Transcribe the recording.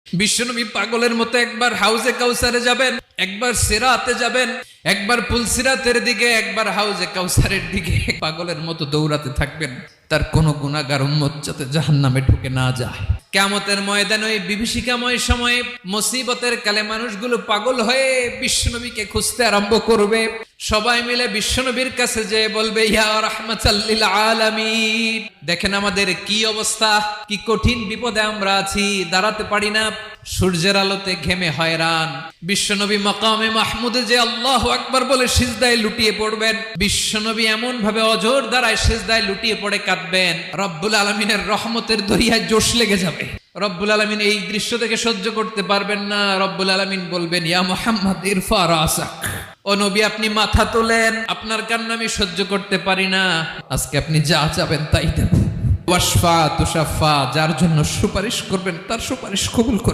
বিশ্বনবী পাগলের মতো একবার হাউজে কাউসারে যাবেন, একবার সিরাতে যাবেন, একবার পুলসিরাতের দিকে, একবার হাউজে কাউসারের দিকে পাগলের মতো দৌড়াতে থাকবেন। তার কোনো গুনাহগার উম্মত যাতে জাহান্নামে ঢুকে না যায়। কিয়ামতের ময়দানে ওই বিভীষিকাময় সময়ে মুসিবতের কালে মানুষগুলো পাগল হয়ে বিশ্বনবীকে খুঁজতে আরম্ভ করবে। সবাই মিলে বিশ্বনবীর কাছে যেয়ে বলবে, ইয়া রাহমাতাল লিল আলামিন, দেখেন আমাদের কি অবস্থা, কি কঠিন বিপদে আমরা আছি, দাঁড়াতে পারি না, সূর্যের আলোতে ঘেমে হয়রান। বিশ্বনবী মাকামে মাহমুদে যে আল্লাহু আকবার বলে সিজদায় লুটিয়ে পড়বেন, বিশ্বনবী এমন ভাবে অজর দ্বারায় সিজদায় লুটিয়ে পড়ে কাঁদবেন, রব্বুল আলামিনের রহমতের দরিয়ায় জোশ লেগে যাবে। রব্বুল আলামিন এই দৃশ্য থেকে সহ্য করতে পারবেন না। রব্বুল আলামিন বলবেন, ইয়া মুহাম্মদ ইরফা রাসাক, ও নবী আপনি মাথা তোলেন, আপনার কান্না আমি সহ্য করতে পারি না, আজকে আপনি যা চাবেন তাই দেব। ওয়াশফা তুশাফা, যার জন্য সুপারিশ করবেন তার সুপারিশ কবুল করে